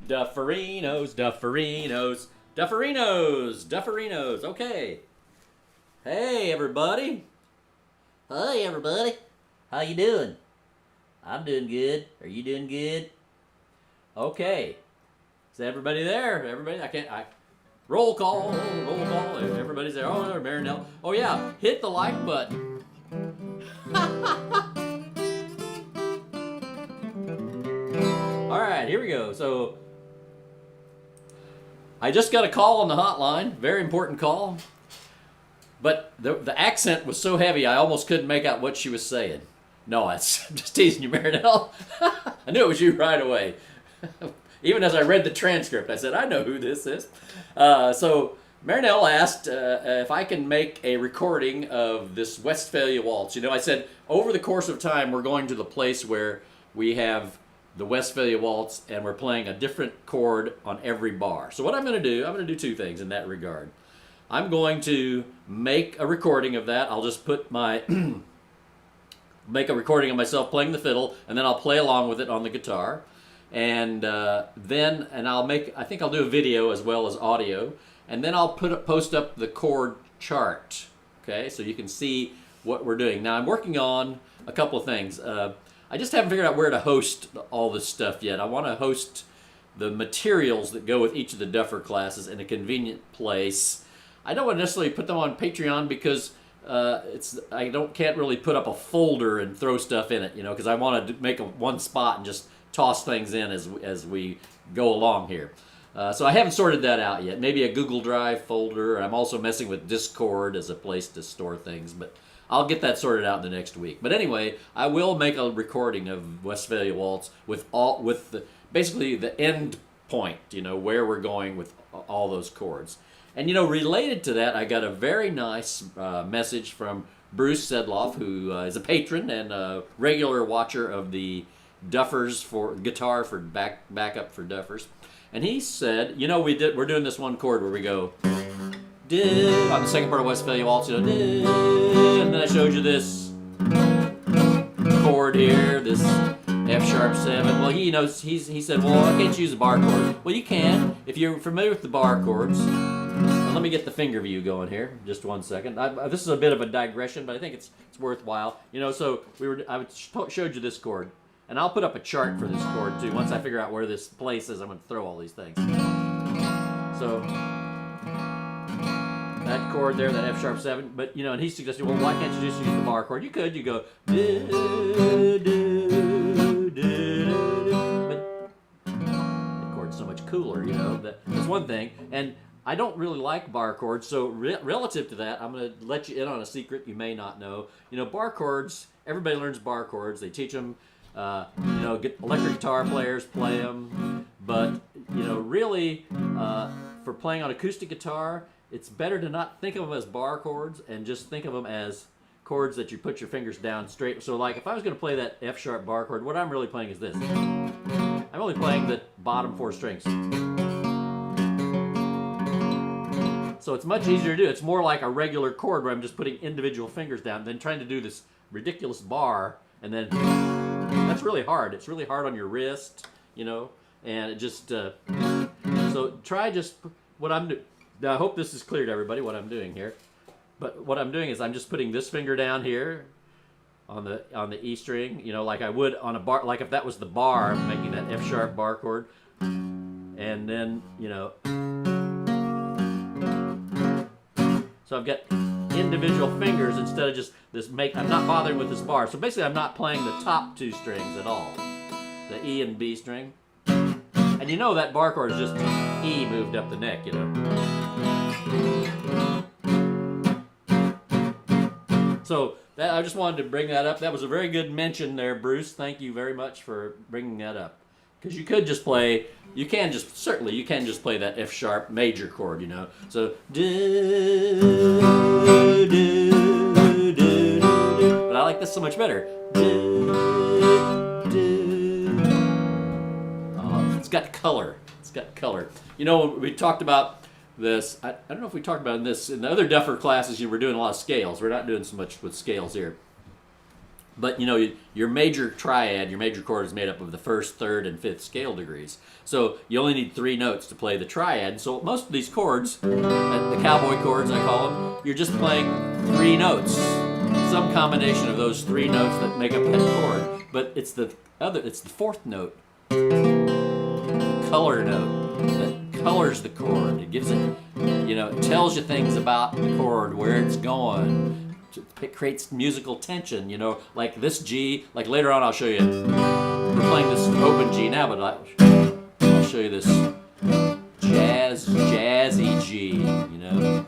Dufferinos, Dufferinos, Dufferinos, Dufferinos. Okay. Hey, everybody. Hey, everybody. How you doing? I'm doing good. Are you doing good? Okay. Is everybody there? Everybody? Roll call, roll call. Everybody's there. Oh, there, Marinelle. Oh, yeah. Hit the like button. All right, here we go. So, I just got a call on the hotline. Very important call. But the accent was so heavy, I almost couldn't make out what she was saying. No, I'm just teasing you, Marinelle. I knew it was you right away. Even as I read the transcript, I said, I know who this is. So Marinelle asked if I can make a recording of this Westphalia waltz. You know, I said, over the course of time, we're going to the place where we have the Westphalia waltz, and we're playing a different chord on every bar. So what I'm going to do two things in that regard. I'm going to make a recording of that. I'll just put my make a recording of myself playing the fiddle, and then I'll play along with it on the guitar. And then I think I'll do a video as well as audio, and then I'll post up the chord chart. Okay, so you can see what we're doing. Now I'm working on a couple of things. I just haven't figured out where to host all this stuff yet. I want to host the materials that go with each of the Duffer classes in a convenient place. I don't want to necessarily put them on Patreon because can't really put up a folder and throw stuff in it, you know, because I want to make one spot and just toss things in as we go along here. So I haven't sorted that out yet. Maybe a Google Drive folder. I'm also messing with Discord as a place to store things, but I'll get that sorted out in the next week. But anyway, I will make a recording of Westphalia Waltz with basically the end point, you know, where we're going with all those chords. And, you know, related to that, I got a very nice message from Bruce Sedloff, who is a patron and a regular watcher of the Duffers for guitar for backup for Duffers. And he said, you know, we're doing this one chord where we go on the second part of Westphalia Waltz, you know, and then I showed you this chord here, this F-sharp 7. Well, he said, well, I can't use a bar chord. Well, you can if you're familiar with the bar chords. Well, let me get the finger view going here. Just one second. This is a bit of a digression, but I think it's worthwhile. You know, so I showed you this chord, and I'll put up a chart for this chord too. Once I figure out where this place is, I'm going to throw all these things. So that chord there, that F-sharp 7. But you know, and he suggested, well, why can't you just use the bar chord? You could. You go do do do do. But that chord's so much cooler. You know, that's one thing. And I don't really like bar chords, so relative to that, I'm going to let you in on a secret you may not know. You know, bar chords, everybody learns bar chords. They teach them, you know, electric guitar players play them. But, you know, really, for playing on acoustic guitar, it's better to not think of them as bar chords and just think of them as chords that you put your fingers down straight. So, like, if I was going to play that F-sharp bar chord, what I'm really playing is this. I'm only playing the bottom 4 strings. So it's much easier to do. It's more like a regular chord where I'm just putting individual fingers down than trying to do this ridiculous bar, and then that's really hard. It's really hard on your wrist, you know, and it just, so try just what I'm doing. Now I hope this is clear to everybody what I'm doing here. But what I'm doing is I'm just putting this finger down here on the E string, you know, like I would on a bar, like if that was the bar, I'm making that F-sharp bar chord. And then, you know, so I've got individual fingers instead of just this I'm not bothering with this bar. So basically I'm not playing the top 2 strings at all. The E and B string. And you know that bar chord is just E moved up the neck, you know. So I just wanted to bring that up. That was a very good mention there, Bruce. Thank you very much for bringing that up. Because you could just play, you can just play that F-sharp major chord, you know. So, do, do, do, do, do. But I like this so much better. Do, do. Oh, it's got color. It's got color. You know, we talked about this, I don't know if we talked about this in the other Duffer classes, you were doing a lot of scales. We're not doing so much with scales here. But you know, your major triad, your major chord is made up of the first, third, and fifth scale degrees. So you only need 3 notes to play the triad. So most of these chords, the cowboy chords I call them, you're just playing 3 notes. Some combination of those 3 notes that make up that chord. But it's the 4th note, the color note, that colors the chord. It gives it, you know, it tells you things about the chord, where it's going. It creates musical tension, you know, like this G, like later on I'll show you, we're playing this open G now, but I'll show you this jazzy G, you know,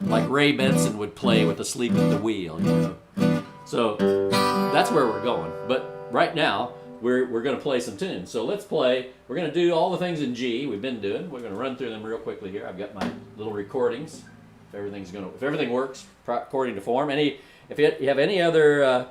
like Ray Benson would play with Asleep at the Wheel, you know. So that's where we're going, but right now we're going to play some tunes. So let's play, we're going to do all the things in G we've been doing. We're going to run through them real quickly here. I've got my little recordings. If everything works according to form. If you have any other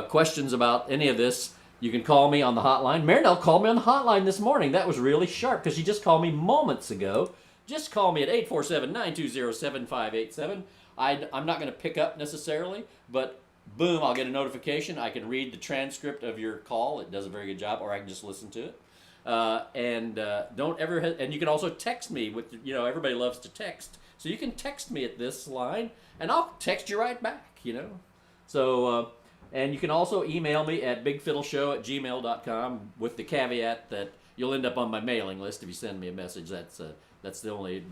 questions about any of this, you can call me on the hotline. Marinelle called me on the hotline this morning. That was really sharp because she just called me moments ago. Just call me at 847-920-7587. I'm not going to pick up necessarily, but boom, I'll get a notification. I can read the transcript of your call. It does a very good job, or I can just listen to it. Don't ever. And you can also text me with. You know, everybody loves to text. So you can text me at this line, and I'll text you right back, you know. So, and you can also email me at bigfiddleshow@gmail.com with the caveat that you'll end up on my mailing list if you send me a message. That's the only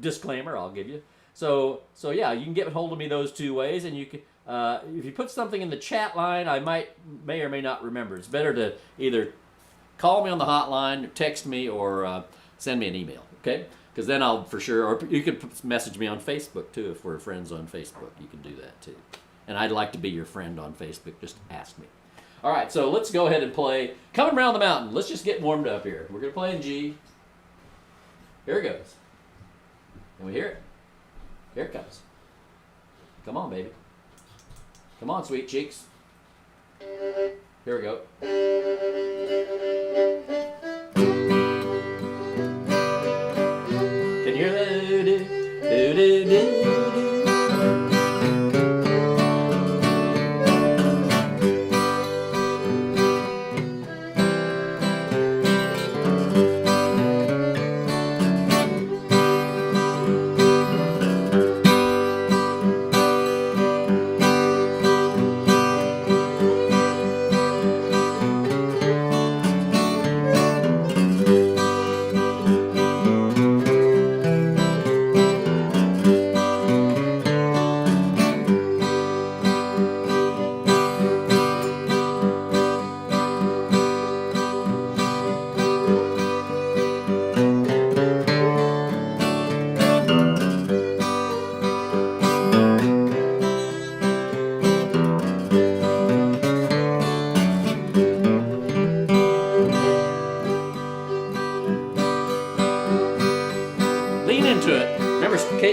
disclaimer I'll give you. So yeah, you can get hold of me those 2 ways, and you can, if you put something in the chat line, I may or may not remember. It's better to either call me on the hotline, text me, or send me an email, okay? Because then I'll for sure, or you can message me on Facebook too if we're friends on Facebook. You can do that too. And I'd like to be your friend on Facebook. Just ask me. All right, so let's go ahead and play Coming Round the Mountain. Let's just get warmed up here. We're going to play in G. Here it goes. Can we hear it? Here it comes. Come on, baby. Come on, sweet cheeks. Here we go. Can you hear that?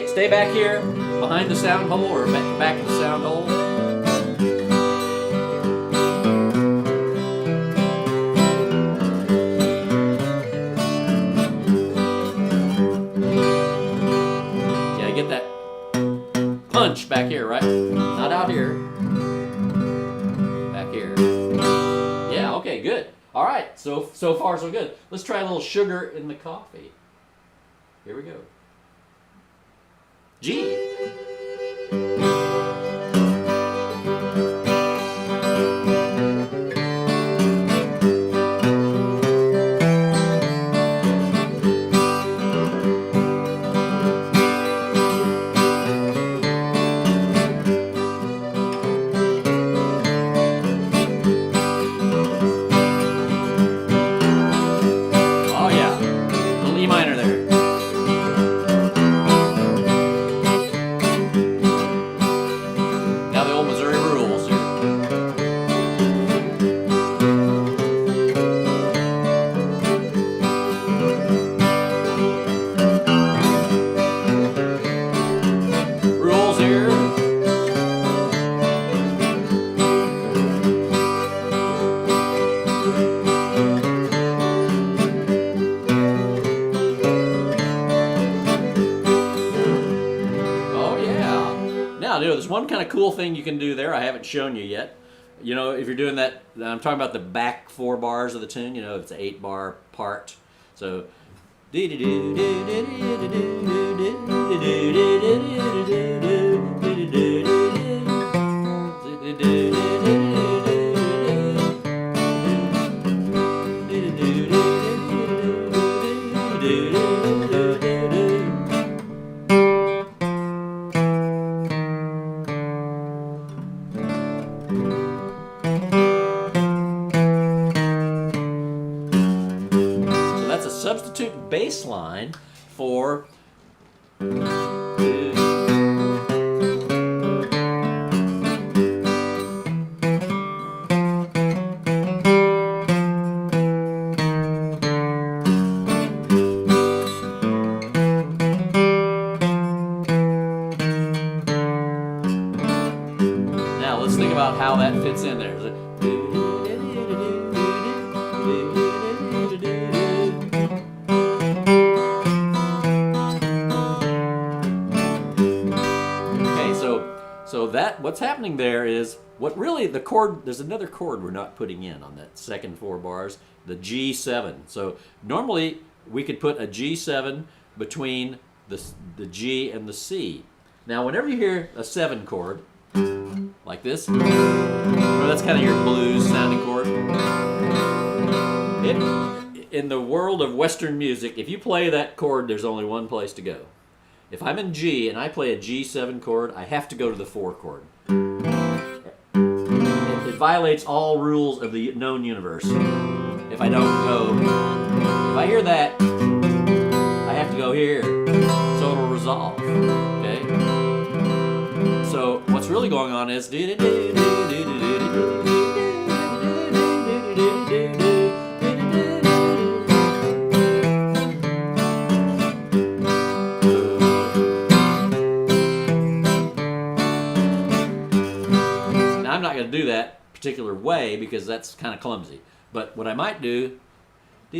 Stay back here behind the sound hole or back of the sound hole. Yeah, get that punch back here, right? Not out here. Back here. Yeah, okay, good. All right, so far so good. Let's try a little sugar in the coffee. Here we go. G. Oh yeah, little E minor there. There's one kind of cool thing you can do there I haven't shown you yet. You know, if you're doing that, I'm talking about the back 4 bars of the tune. You know, it's an 8-bar part. So. That's a substitute bass line for now let's think about how that fits in there. So that what's happening there is what really the chord. There's another chord we're not putting in on that second 4 bars, the G7. So normally we could put a G7 between the G and the C. Now whenever you hear a 7 chord like this, well, that's kind of your blues sounding chord. In the world of Western music, if you play that chord, there's only one place to go. If I'm in G and I play a G7 chord, I have to go to the 4 chord. It violates all rules of the known universe. If I don't go, if I hear that, I have to go here, so it'll resolve. Okay. So what's really going on is I'm not going to do that particular way because that's kind of clumsy. But what I might do. Now,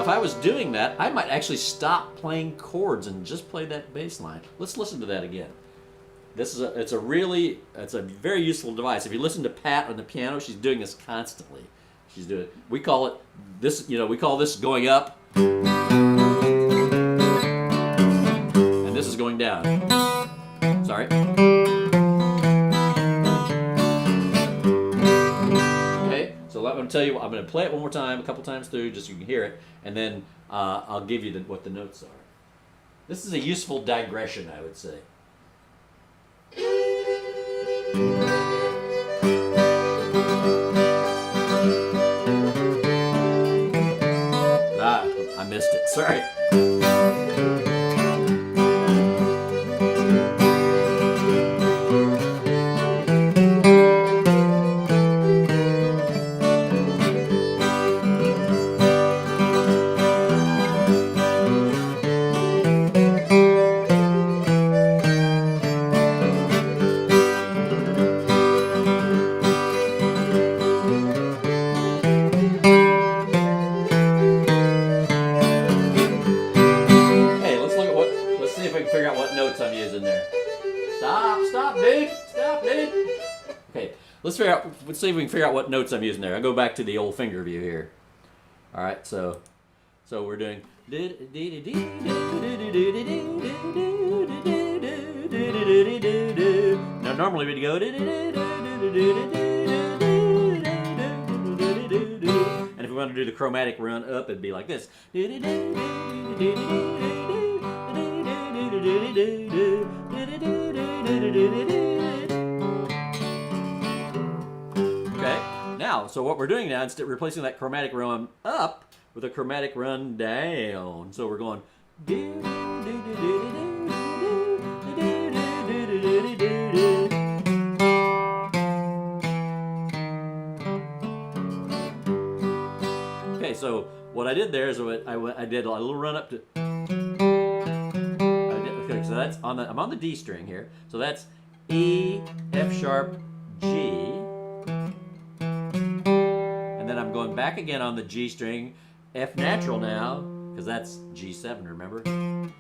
if I was doing that, I might actually stop playing chords and just play that bass line. Let's listen to that again. It's a very useful device. If you listen to Pat on the piano, she's doing this constantly. She's doing it. We call it this. You know, we call this going up, and this is going down. Sorry. Okay. So I'm going to tell you. I'm going to play it one more time, a couple times through, just so you can hear it, and then I'll give you what the notes are. This is a useful digression, I would say. I missed it. Sorry. Figure out what notes I'm using there. Stop, dude. Okay, let's see if we can figure out what notes I'm using there. I'll go back to the old finger view here. All right, so we're doing. Now normally we'd go. And if we want to do the chromatic run up, it'd be like this. Okay, now, so what we're doing now, instead of replacing that chromatic run up with a chromatic run down. So we're going. Okay, so what I did there is I did a little run up to. Okay, so that's I'm on the D string here. So that's E, F sharp, G. And then I'm going back again on the G string, F natural now, because that's G7, remember? One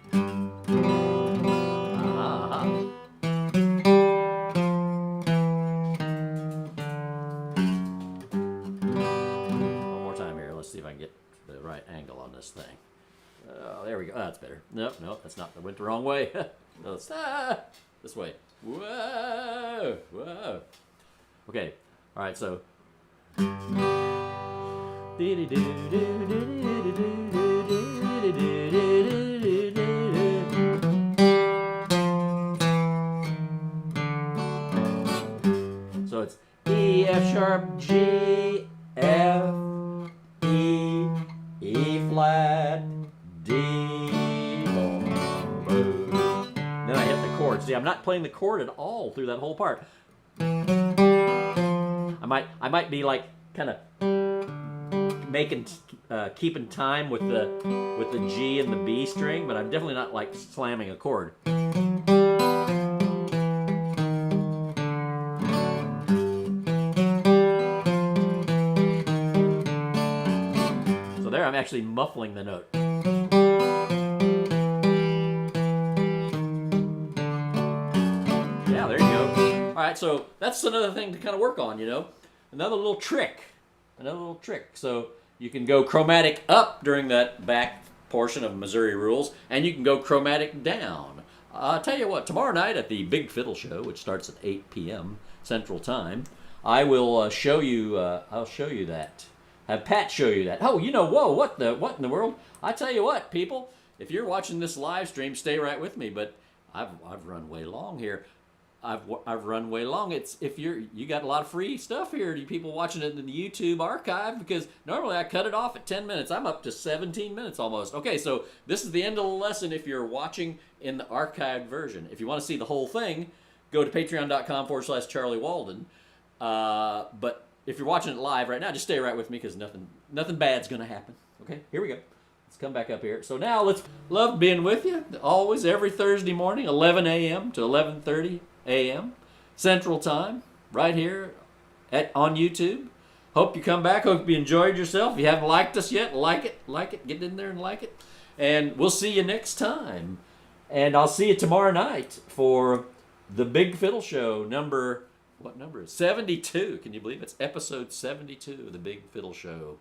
more time here. Let's see if I can get the right angle on this thing. Oh, there we go. Oh, that's better. Nope, that's not. I went the wrong way. No, it's, this way. Whoa, whoa. Okay. All right. So. So it's E, F sharp, G, F, E, E flat, D, boom, boom. Then I hit the chord. See, I'm not playing the chord at all through that whole part. I might be like kind of making keeping time with the G and the B string, but I'm definitely not like slamming a chord. So there I'm actually muffling the note. Yeah, there you go. All right, so that's another thing to kind of work on, you know. Another little trick. So you can go chromatic up during that back portion of Missouri Rules, and you can go chromatic down. I'll tell you what, tomorrow night at the Big Fiddle Show, which starts at 8 p.m. Central Time, I will show you. I'll show you that. Have Pat show you that. Oh, you know, whoa, what in the world? I tell you what, people, if you're watching this live stream, stay right with me. But I've run way long here. I've run way long. It's if you got a lot of free stuff here. You people watching it in the YouTube archive, because normally I cut it off at 10 minutes. I'm up to 17 minutes almost. Okay, so this is the end of the lesson if you're watching in the archived version. If you want to see the whole thing, go to patreon.com/Charlie Walden. But if you're watching it live right now, just stay right with me, because nothing bad's gonna happen. Okay, here we go. Let's come back up here. So now love being with you always every Thursday morning, 11 a.m. to 11:30 a.m. Central Time, right here on YouTube. Hope you come back. Hope you enjoyed yourself. If you haven't liked us yet, like it, get in there and like it. And we'll see you next time. And I'll see you tomorrow night for the Big Fiddle Show what number is 72? Can you believe it's episode 72 of the Big Fiddle Show?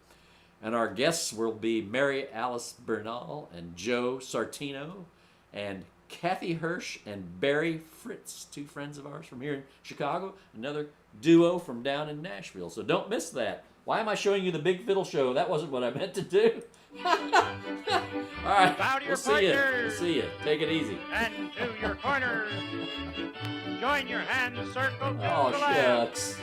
And our guests will be Mary Alice Bernal and Joe Sartino and Kathy Hirsch and Barry Fritz, two friends of ours from here in Chicago, another duo from down in Nashville. So don't miss that. Why am I showing you the Big Fiddle Show? That wasn't what I meant to do. All right, we'll see you. We'll see you. Take it easy. And to your corners. Join your hands circle to Oh, the left. shucks.